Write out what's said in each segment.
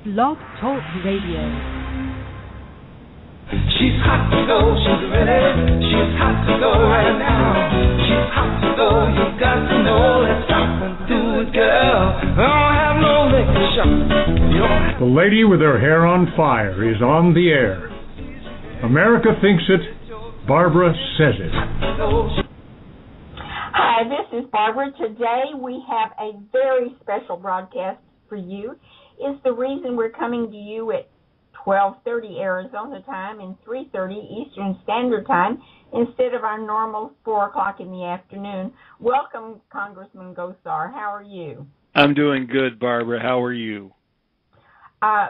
Blog Talk Radio. She's hot to go, she's ready. She's hot to go right now. She's hot to go, you got to know. Let's stop and do it, girl. I don't have no liquor shop. The lady with her hair on fire is on the air. America thinks it. Barbara says it. Hi, this is Barbara. Today we have a very special broadcast for you. It's the reason we're coming to you at 12:30 Arizona time and 3:30 Eastern Standard Time instead of our normal 4 o'clock in the afternoon. Welcome, Congressman Gosar. How are you? I'm doing good, Barbara. How are you?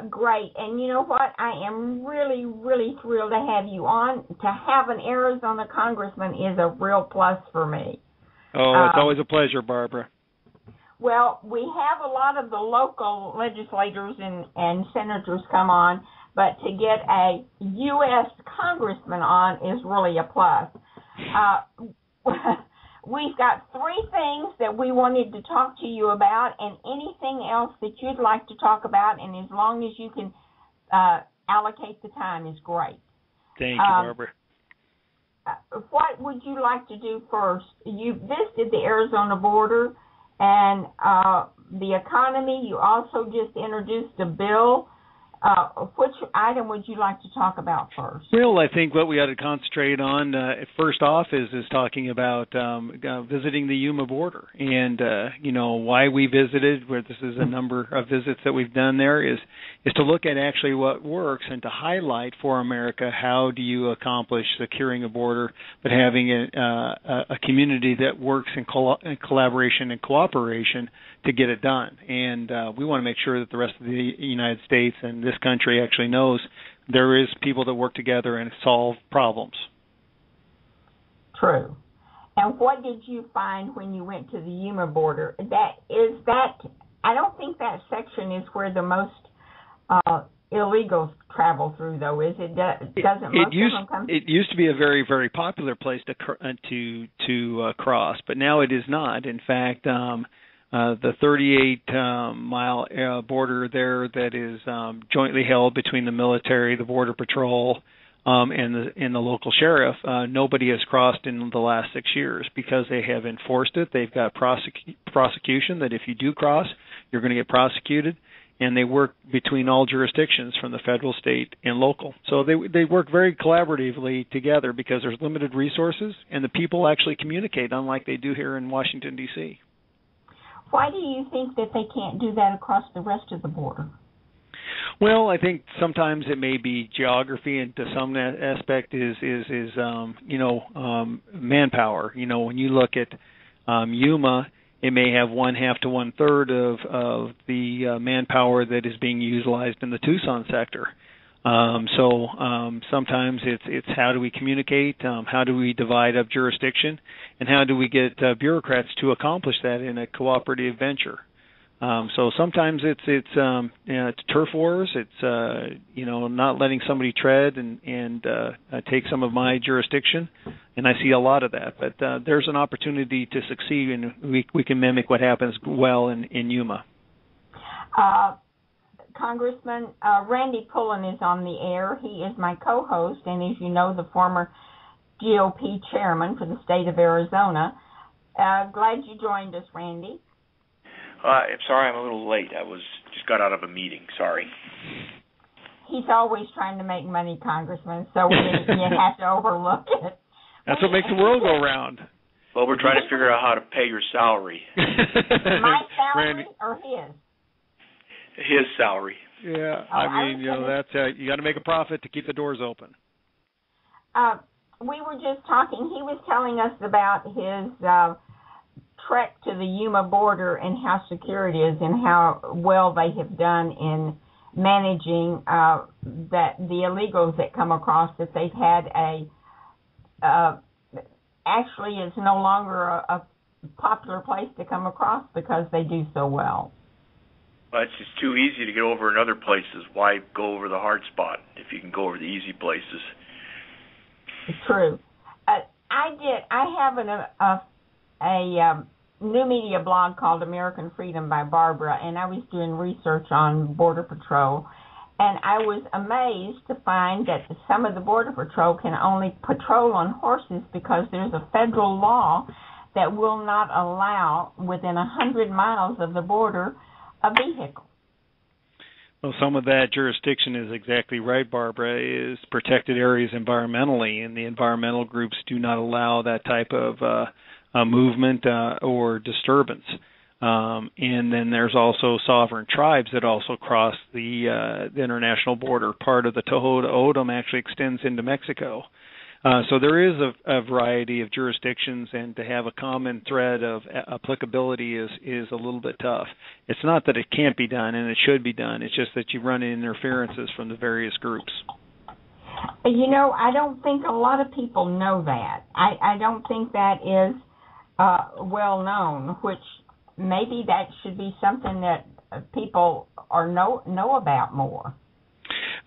Great. And you know what? I am really, really thrilled to have you on. To have an Arizona congressman is a real plus for me. Oh, it's always a pleasure, Barbara. Well, we have a lot of the local legislators and senators come on, but to get a U.S. congressman on is really a plus. We've got 3 things that we wanted to talk to you about, and anything else that you'd like to talk about, and as long as you can allocate the time is great. Thank you, Barbara. What would you like to do first? You visited the Arizona border and the economy. You also just introduced a bill. Which item would you like to talk about first? Well, I think what we ought to concentrate on first off is talking about visiting the Yuma border and why we visited. Where this is a number of visits that we've done there is to look at actually what works and to highlight for America how do you accomplish securing a border, but having a community that works in collaboration and cooperation to get it done. And we want to make sure that the rest of the United States and this country actually knows there is people that work together and solve problems. True. And what did you find when you went to the Yuma border? I don't think that section is where the most illegals travel through, though, is it? It used to be a very, very popular place to cross, but now it is not. In fact, the 38-mile border there that is jointly held between the military, the Border Patrol, and the local sheriff, nobody has crossed in the last 6 years because they have enforced it. They've got prosecution that if you do cross, you're going to get prosecuted, and they work between all jurisdictions from the federal, state, and local. So they work very collaboratively together because there's limited resources, and the people actually communicate, unlike they do here in Washington, D.C. Why do you think that they can't do that across the rest of the border? Well, I think sometimes it may be geography, and to some aspect is manpower. You know, when you look at Yuma, it may have 1/2 to 1/3 of the manpower that is being utilized in the Tucson sector. So sometimes it's how do we communicate, how do we divide up jurisdiction, and how do we get bureaucrats to accomplish that in a cooperative venture. So sometimes it's turf wars. It's not letting somebody tread and take some of my jurisdiction, and I see a lot of that. But there's an opportunity to succeed, and we can mimic what happens well in Yuma. Congressman, Randy Pullen is on the air. He is my co-host, and as you know, the former GOP chairman for the state of Arizona. Glad you joined us, Randy. I'm sorry I'm a little late. I just got out of a meeting. Sorry. He's always trying to make money, Congressman, so you have to overlook it. That's what makes the world go round. Well, we're trying to figure out how to pay your salary. My salary Randy. Or his? His salary. Yeah, that's you got to make a profit to keep the doors open. We were just talking. He was telling us about his trek to the Yuma border and how secure it is and how well they have done in managing the illegals that come across. That they've had actually it's no longer a popular place to come across because they do so well. Well, it's just too easy to get over in other places. Why go over the hard spot if you can go over the easy places? It's true. I have a new media blog called American Freedom by Barbara, and I was doing research on Border Patrol, and I was amazed to find that some of the Border Patrol can only patrol on horses because there's a federal law that will not allow within 100 miles of the border a vehicle. Well, some of that jurisdiction is exactly right, Barbara, is protected areas environmentally, and the environmental groups do not allow that type of movement or disturbance. And then there's also sovereign tribes that also cross the international border. Part of the Tohono O'odham actually extends into Mexico. So there is a variety of jurisdictions, and to have a common thread of applicability is a little bit tough. It's not that it can't be done, and it should be done. It's just that you run into interferences from the various groups. You know, I don't think a lot of people know that. I don't think that is well known, which maybe that should be something that people know about more.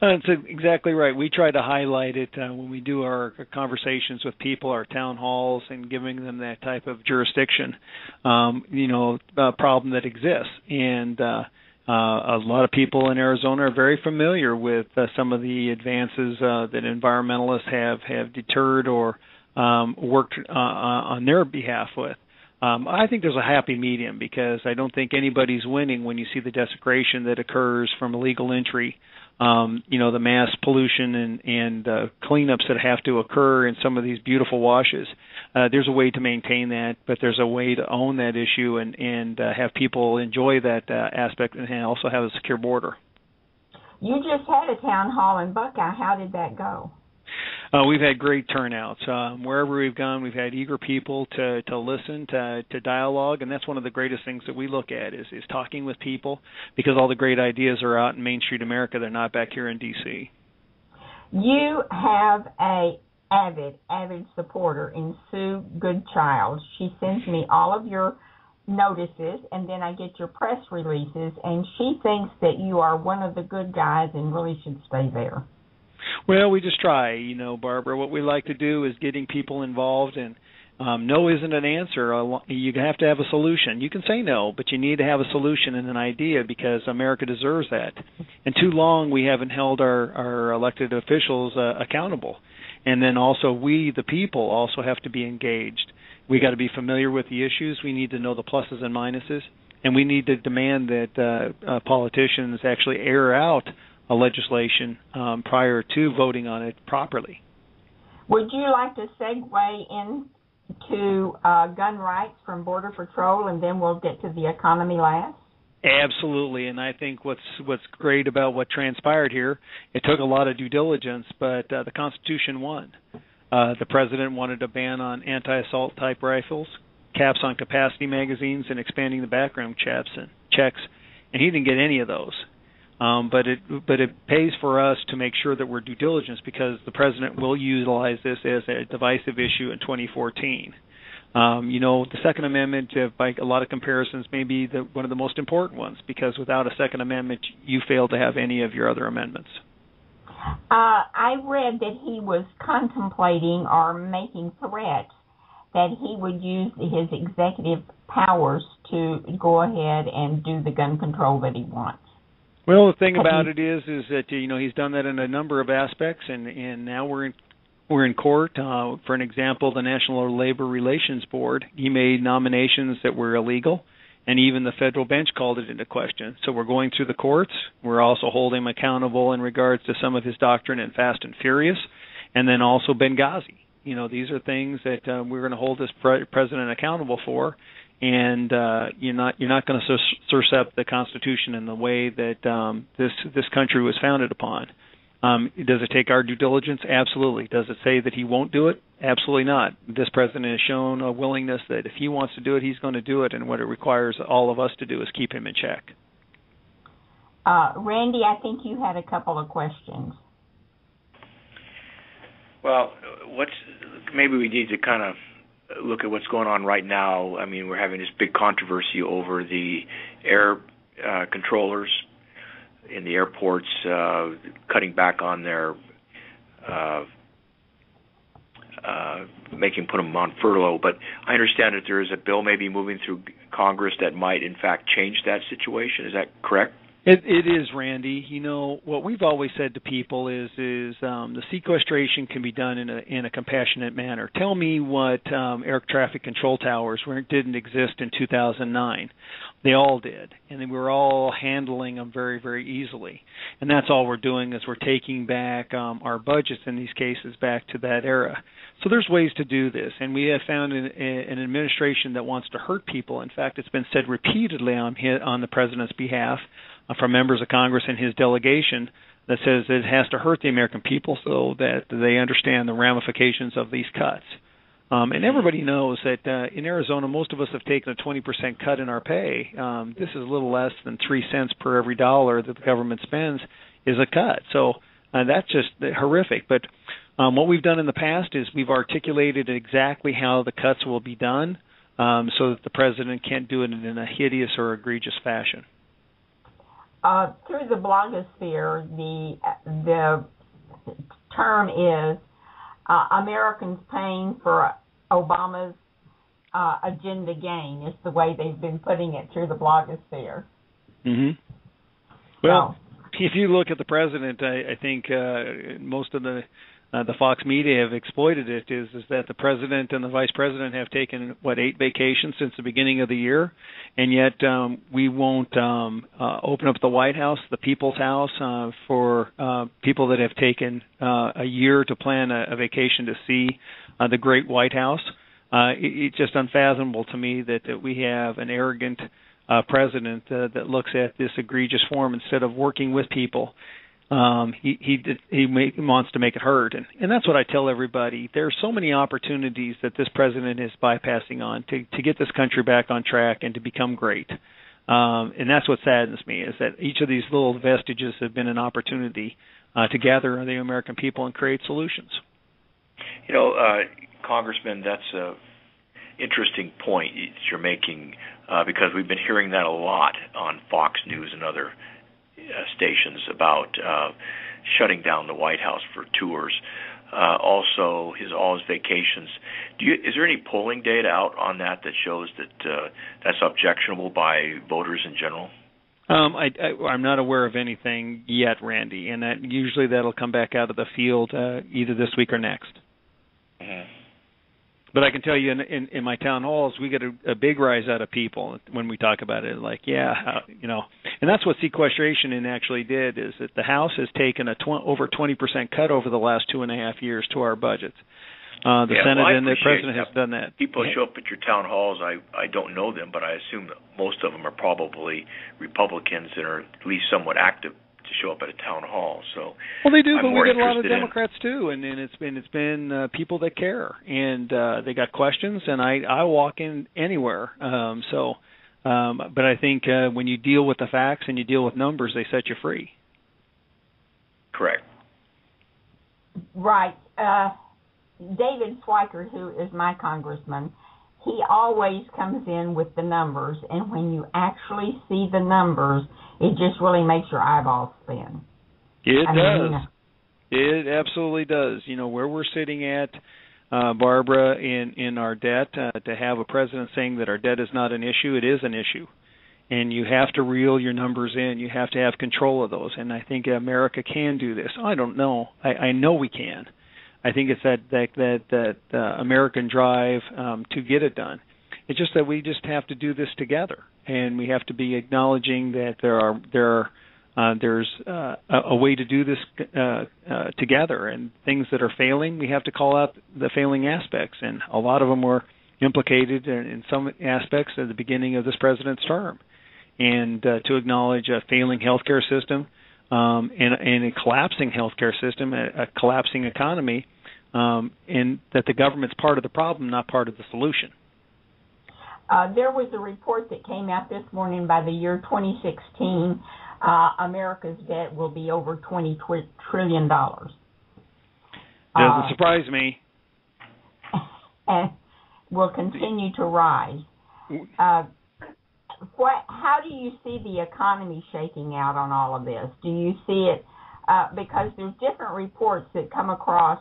That's exactly right. We try to highlight it when we do our conversations with people, our town halls, and giving them that type of jurisdiction, problem that exists. And a lot of people in Arizona are very familiar with some of the advances that environmentalists have deterred or worked on their behalf with. I think there's a happy medium because I don't think anybody's winning when you see the desecration that occurs from illegal entry. The mass pollution and cleanups that have to occur in some of these beautiful washes. There's a way to maintain that, but there's a way to own that issue and have people enjoy that aspect and also have a secure border. You just had a town hall in Buckeye. How did that go? We've had great turnouts. Wherever we've gone, we've had eager people to listen, to dialogue, and that's one of the greatest things that we look at is talking with people, because all the great ideas are out in Main Street America. They're not back here in D.C. You have a avid supporter in Sue Goodchild. She sends me all of your notices, and then I get your press releases, and she thinks that you are one of the good guys and really should stay there. Well, we just try, Barbara. What we like to do is getting people involved, and no isn't an answer. You have to have a solution. You can say no, but you need to have a solution and an idea because America deserves that. And too long we haven't held our elected officials accountable. And then also we, the people, also have to be engaged. We got to be familiar with the issues. We need to know the pluses and minuses, and we need to demand that politicians actually air out a legislation prior to voting on it properly. Would you like to segue into gun rights from Border Patrol, and then we'll get to the economy last? Absolutely, and I think what's great about what transpired here, it took a lot of due diligence, but the Constitution won. The president wanted a ban on anti-assault type rifles, caps on capacity magazines, and expanding the background checks, and he didn't get any of those. But it pays for us to make sure that we're due diligence because the president will utilize this as a divisive issue in 2014. The Second Amendment, by a lot of comparisons, may be one of the most important ones because without a Second Amendment, you fail to have any of your other amendments. I read that he was contemplating or making threats that he would use his executive powers to go ahead and do the gun control that he wants. Well, the thing about it is that he's done that in a number of aspects, and now we're in court. For an example, the National Labor Relations Board, he made nominations that were illegal, and even the federal bench called it into question. So we're going through the courts. We're also holding him accountable in regards to some of his doctrine in Fast and Furious, and then also Benghazi. These are things that we're going to hold this president accountable for. And you're not going to usurp the Constitution in the way that this country was founded upon. Does it take our due diligence? Absolutely. Does it say that he won't do it? Absolutely not. This president has shown a willingness that if he wants to do it, he's going to do it, and what it requires all of us to do is keep him in check. Randy, I think you had a couple of questions. Well, maybe we need to kind of look at what's going on right now. I mean, we're having this big controversy over the air controllers in the airports cutting back on their put them on furlough. But I understand that there is a bill maybe moving through Congress that might, in fact, change that situation. Is that correct? It is, Randy. You know, what we've always said to people is the sequestration can be done in a compassionate manner. Tell me what air traffic control towers didn't exist in 2009. They all did, and we were all handling them very, very easily. And that's all we're doing is we're taking back our budgets in these cases back to that era. So there's ways to do this, and we have found an administration that wants to hurt people. In fact, it's been said repeatedly on the president's behalf from members of Congress and his delegation that says it has to hurt the American people so that they understand the ramifications of these cuts. And everybody knows that in Arizona, most of us have taken a 20% cut in our pay. This is a little less than 3 cents per every dollar that the government spends is a cut. So that's just horrific. But what we've done in the past is we've articulated exactly how the cuts will be done so that the president can't do it in a hideous or egregious fashion. Through the blogosphere, the term is Americans paying for Obama's agenda gain is the way they've been putting it through the blogosphere. Mm-hmm. Well, if you look at the president, I think most of the Fox media have exploited it is that the president and the vice president have taken, 8 vacations since the beginning of the year, and yet we won't open up the White House, the People's House, for people that have taken a year to plan a vacation to see the great White House. It's just unfathomable to me that we have an arrogant president that looks at this egregious form instead of working with people. He wants to make it hurt, and that's what I tell everybody. There are so many opportunities that this president is bypassing on to get this country back on track and to become great. And that's what saddens me is that each of these little vestiges have been an opportunity to gather the American people and create solutions. You know, Congressman, that's a interesting point you're making because we've been hearing that a lot on Fox News and other stations about shutting down the White House for tours. Also, all his vacations. Is there any polling data out on that shows that that's objectionable by voters in general? I'm not aware of anything yet, Randy, and usually that'll come back out of the field either this week or next. Mm-hmm. But I can tell you in my town halls, we get a big rise out of people when we talk about it. Like, and that's what sequestration actually did is that the House has taken over 20% cut over the last 2.5 years to our budgets. The Senate and the President have done that. People show up at your town halls. I don't know them, but I assume that most of them are probably Republicans that are at least somewhat active to show up at a town hall. So well, they do, but we get a lot of Democrats too, and it's been people that care, and they got questions, and I walk in anywhere. But I think when you deal with the facts and you deal with numbers, they set you free. Correct. Right. David Schweikert, who is my congressman, he always comes in with the numbers, and when you actually see the numbers, it just really makes your eyeballs spin. It does. It absolutely does. You know, where we're sitting at, Barbara, in our debt, to have a president saying that our debt is not an issue, it is an issue. And you have to reel your numbers in. You have to have control of those. And I think America can do this. I don't know. I know we can. I think it's that American drive to get it done. It's just that we just have to do this together, and we have to be acknowledging that there's a way to do this together, and things that are failing, we have to call out the failing aspects, and a lot of them were implicated in some aspects at the beginning of this president's term, and to acknowledge a failing healthcare system and a collapsing healthcare system, a collapsing economy. And that the government's part of the problem, not part of the solution. There was a report that came out this morning by the year 2016. America's debt will be over $20 trillion. Doesn't surprise me. And will continue to rise. How do you see the economy shaking out on all of this? Do you see it, because there's different reports that come across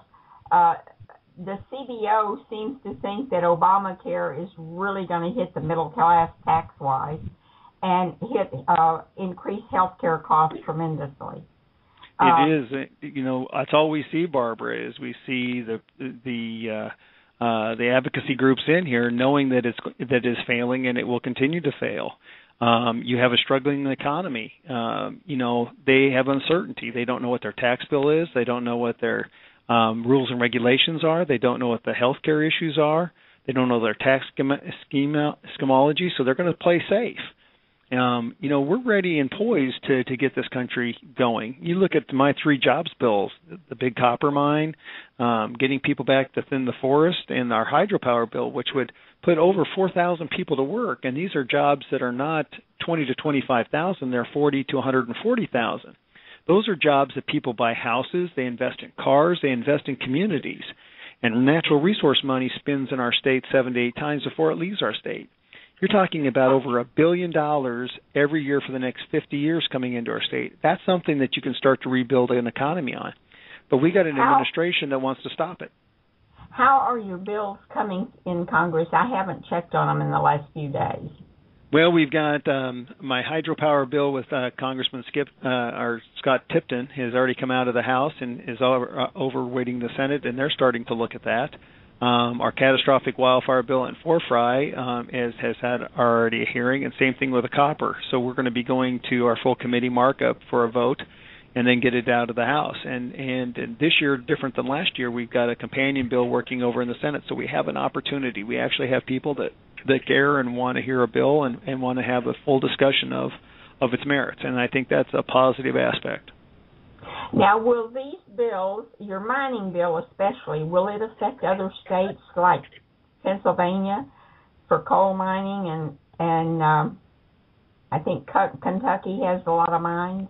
the CBO seems to think that Obamacare is really going to hit the middle class tax-wise and increase health care costs tremendously. It is, that's all we see, Barbara, is we see the advocacy groups in here knowing that it is failing and it will continue to fail. You have a struggling economy. They have uncertainty. They don't know what their tax bill is. They don't know what their rules and regulations are. They don't know what the health care issues are. They don't know their tax schemology, so they're going to play safe. We're ready and poised to get this country going. You look at my 3 jobs bills, the big copper mine, getting people back to thin the forest, and our hydropower bill, which would put over 4,000 people to work. And these are jobs that are not 20 to 25,000. They're 40 to 140,000. Those are jobs that people buy houses, they invest in cars, they invest in communities. And natural resource money spends in our state 7 to 8 times before it leaves our state. You're talking about over $1 billion every year for the next 50 years coming into our state. That's something that you can start to rebuild an economy on. But we got an administration that wants to stop it. How are your bills coming in Congress? I haven't checked on them in the last few days. Well, we've got my hydropower bill with Congressman Scott Tipton has already come out of the House and is overweighting the Senate, and they're starting to look at that. Our catastrophic wildfire bill in Forfry has had already a hearing, and same thing with the copper. So we're going to be going to our full committee markup for a vote and then get it out of the House. And this year, different than last year, we've got a companion bill working over in the Senate, so we have an opportunity. We actually have people that care and want to hear a bill and want to have a full discussion of its merits, and I think that's a positive aspect. Now, will these bills, your mining bill especially, will it affect other states like Pennsylvania for coal mining and I think Kentucky has a lot of mines?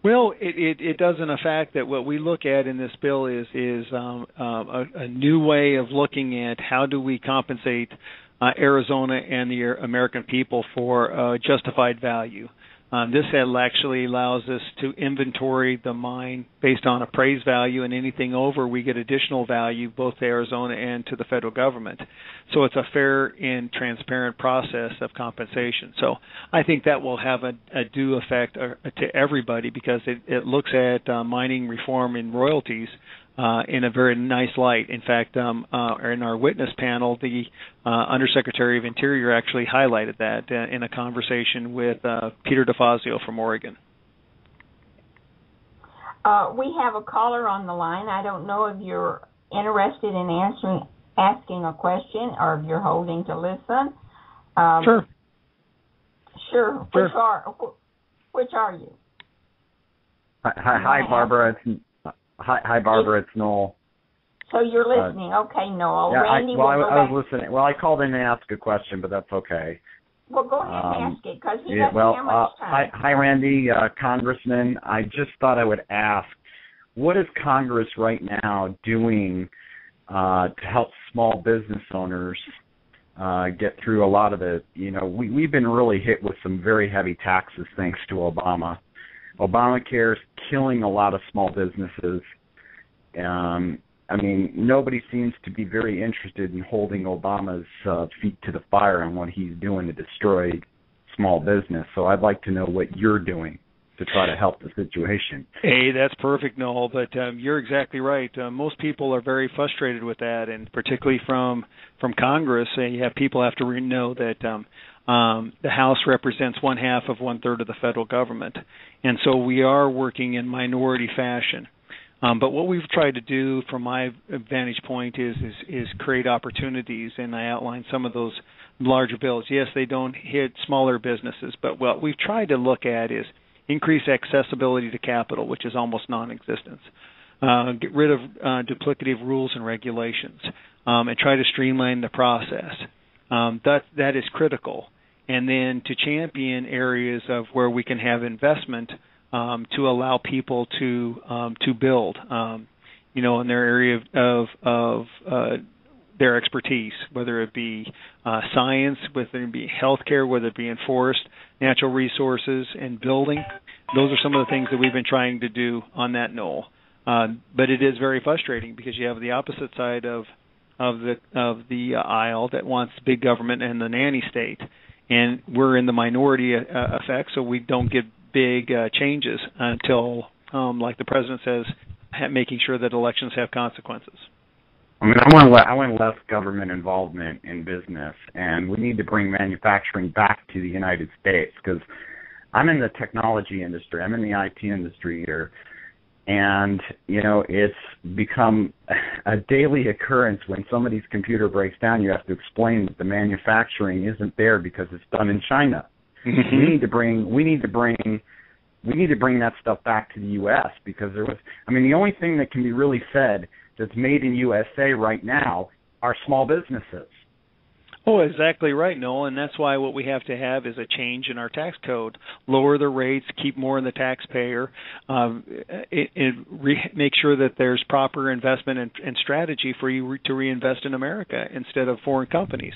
Well, it does in the fact that what we look at in this bill is a new way of looking at how do we compensate Arizona and the American people for justified value. This actually allows us to inventory the mine based on appraised value, and anything over, we get additional value both to Arizona and to the federal government. So it's a fair and transparent process of compensation. So I think that will have a due effect to everybody because it looks at mining reform and royalties in a very nice light. In fact, in our witness panel, the Undersecretary of Interior actually highlighted that in a conversation with Peter DeFazio from Oregon. We have a caller on the line. I don't know if you're interested in asking a question or if you're holding to listen. Sure. Sure. Which are you? Hi, Barbara. Hi, Barbara. It's Noel. So you're listening. Okay, Noel. Yeah, Randy I was listening. Well, I called in to ask a question, but that's okay. Well, go ahead and ask it, because he doesn't have much time. Hi, Randy, Congressman. I just thought I would ask, what is Congress right now doing to help small business owners get through a lot of the, we've been really hit with some very heavy taxes thanks to Obama. Obamacare is killing a lot of small businesses. Nobody seems to be very interested in holding Obama's feet to the fire on what he's doing to destroy small business. So I'd like to know what you're doing to try to help the situation. Hey, that's perfect, Noel, but you're exactly right. Most people are very frustrated with that, and particularly from Congress, you have people have to know that the House represents 1/2 of 1/3 of the federal government, and so we are working in minority fashion. But what we've tried to do, from my vantage point, is create opportunities, and I outlined some of those larger bills. Yes, they don't hit smaller businesses, but what we've tried to look at is increase accessibility to capital, which is almost non-existent. Get rid of duplicative rules and regulations, and try to streamline the process. That is critical. And then to champion areas of where we can have investment to allow people to build, in their area of their expertise, whether it be science, whether it be healthcare, whether it be in forest, natural resources, and building. Those are some of the things that we've been trying to do on that, Noel. But it is very frustrating because you have the opposite side of the aisle that wants big government and the nanny state, and we're in the minority effect, so we don't get big changes until, like the president says, making sure that elections have consequences. I mean, I want less government involvement in business, and we need to bring manufacturing back to the United States, because I'm in the technology industry. I'm in the IT industry here, and, it's become a daily occurrence when somebody's computer breaks down, you have to explain that the manufacturing isn't there because it's done in China. Mm-hmm. We need to bring that stuff back to the U.S. because the only thing that can be really said that's made in USA right now are small businesses. Oh, exactly right, Noel, and that's why what we have to have is a change in our tax code. Lower the rates, keep more in the taxpayer, make sure that there's proper investment and strategy for you to reinvest in America instead of foreign companies.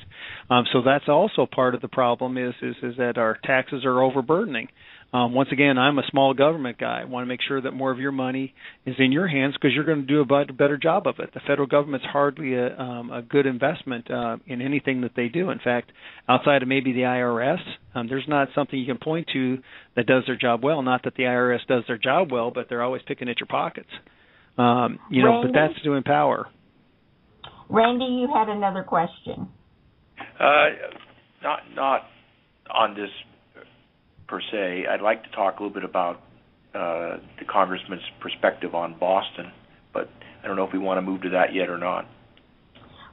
So that's also part of the problem is that our taxes are overburdening. Once again, I'm a small government guy. I want to make sure that more of your money is in your hands because you're going to do a better job of it. The federal government's hardly a good investment in anything that they do. In fact, outside of maybe the IRS, there's not something you can point to that does their job well. Not that the IRS does their job well, but they're always picking at your pockets. Randy, but that's to empower. Randy, you had another question. Not on this per se. I'd like to talk a little bit about the Congressman's perspective on Boston, but I don't know if we want to move to that yet or not.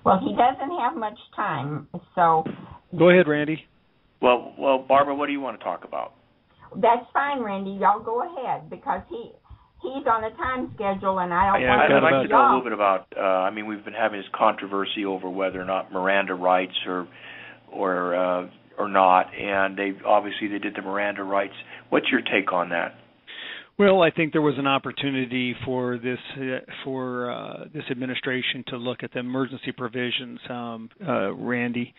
Well, he doesn't have much time, so... Go ahead, Randy. Well, Barbara, what do you want to talk about? That's fine, Randy. Y'all go ahead, because he's on a time schedule, and I don't want to... I'd like to know a little bit about... we've been having this controversy over whether or not Miranda rights or not, and they did the Miranda rights. What's your take on that? Well, I think there was an opportunity for this administration to look at the emergency provisions, Randy,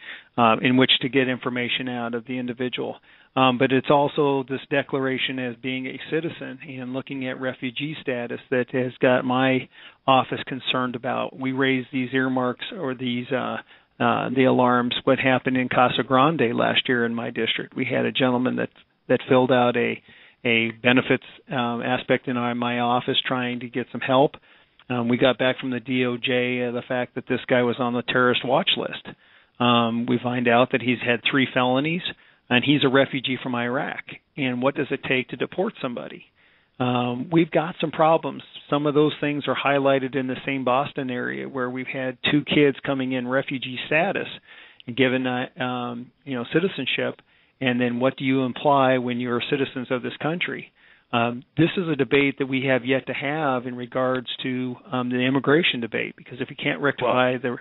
in which to get information out of the individual. But it's also this declaration as being a citizen and looking at refugee status that has got my office concerned about. We raised these earmarks or these the alarms. What happened in Casa Grande last year in my district? We had a gentleman that filled out a benefits aspect in my office trying to get some help. We got back from the DOJ the fact that this guy was on the terrorist watch list. We find out that he's had 3 felonies, and he's a refugee from Iraq. And what does it take to deport somebody? We've got some problems. Some of those things are highlighted in the same Boston area where we've had 2 kids coming in refugee status and given citizenship. And then what do you imply when you're citizens of this country? This is a debate that we have yet to have in regards to the immigration debate, because if you can't rectify the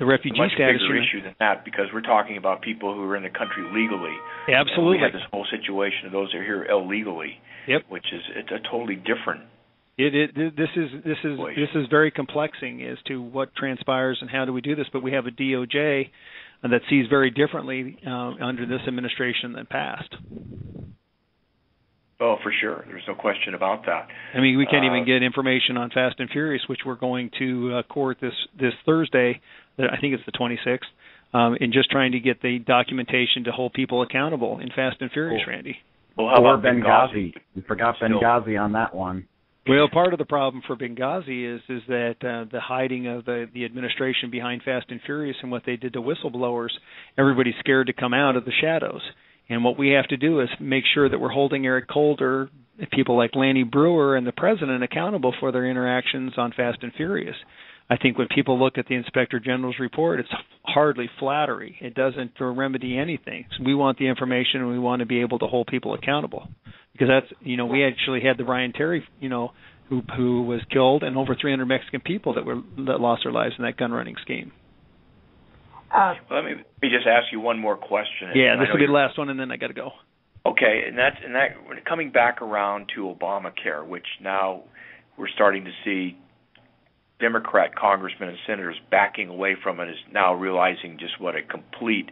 refugee status... It's a much bigger issue than that, because we're talking about people who are in the country legally. Absolutely. We have this whole situation of those who are here illegally, yep. Which is it's a totally different... This is very complexing as to what transpires and how do we do this, but we have a DOJ that sees very differently under this administration than past. Oh, for sure. There's no question about that. I mean, we can't even get information on Fast and Furious, which we're going to court this Thursday. I think it's the 26th, in just trying to get the documentation to hold people accountable in Fast and Furious, cool. Randy. Well, how about Benghazi? We forgot Benghazi on that one. Well, part of the problem for Benghazi is that the hiding of the administration behind Fast and Furious and what they did to whistleblowers, everybody's scared to come out of the shadows. And what we have to do is make sure that we're holding Eric Holder, people like Lanny Brewer, and the president accountable for their interactions on Fast and Furious. I think when people look at the Inspector General's report, it's hardly flattery. It doesn't remedy anything. So we want the information, and we want to be able to hold people accountable. Because that's, we actually had the Ryan Terry, who was killed, and over 300 Mexican people that lost their lives in that gun running scheme. Well, let me just ask you one more question. Yeah, this will be the last one, and then I got to go. Okay, and that coming back around to Obamacare, which now we're starting to see Democrat congressmen and senators backing away from it, is now realizing just what a complete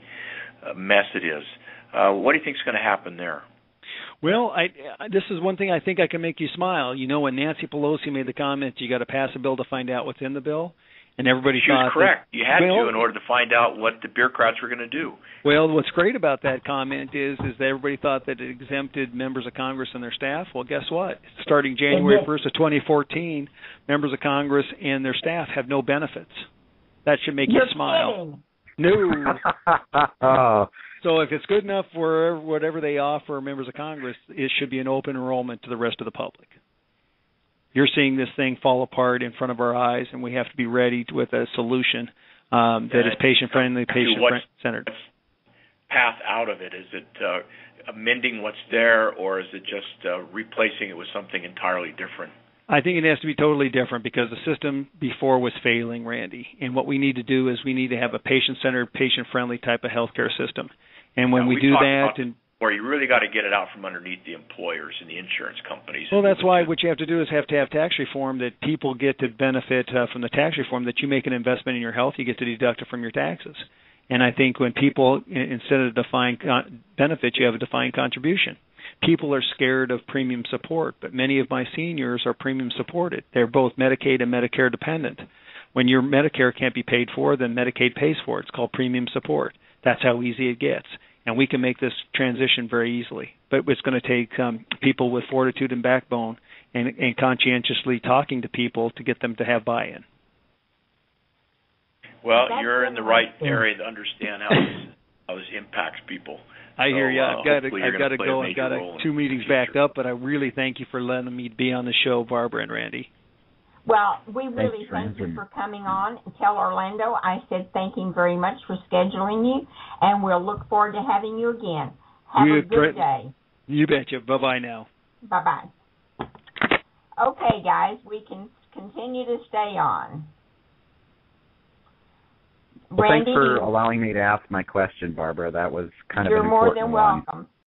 mess it is. What do you think is going to happen there? Well, this is one thing I think I can make you smile. You know, when Nancy Pelosi made the comment, you got to pass a bill to find out what's in the bill, and everybody she thought was correct. You had to in order to to find out what the bureaucrats were going to do. Well, what's great about that comment is that everybody thought that it exempted members of Congress and their staff. Well, guess what? Starting January 1st of 2014, members of Congress and their staff have no benefits. That should make you smile. Kidding. No. So if it's good enough for whatever they offer members of Congress, it should be an open enrollment to the rest of the public. You're seeing this thing fall apart in front of our eyes, and we have to be ready with a solution that is patient-friendly, patient-centered. Path out of it? Is it amending what's there, or is it just replacing it with something entirely different? I think it has to be totally different because the system before was failing, Randy. And what we need to do is we need to have a patient-centered, patient-friendly type of healthcare system. And when we do that, and where you really got to get it out from underneath the employers and the insurance companies. Well, that's why what you have to do is have to have tax reform that people get to benefit from the tax reform, that you make an investment in your health, you get to deduct it from your taxes. And I think when people, instead of defined benefit, you have a defined contribution. People are scared of premium support, but many of my seniors are premium supported. They're both Medicaid and Medicare dependent. When your Medicare can't be paid for, then Medicaid pays for it. It's called premium support. That's how easy it gets. And we can make this transition very easily. But it's going to take people with fortitude and backbone and conscientiously talking to people to get them to have buy-in. Well, you're in the right area to understand how this impacts people. I hear you. I've got to go. I've got 2 meetings backed up, but I really thank you for letting me be on the show, Barbara and Randy. Well, we really thank you for coming on. Tell Orlando I said thank him very much for scheduling you, and we'll look forward to having you again. Have a good day. You betcha. Bye-bye now. Bye-bye. Okay, guys, we can continue to stay on. Well, Randy, thanks for allowing me to ask my question, Barbara. That was kind of an important one. You're more than welcome.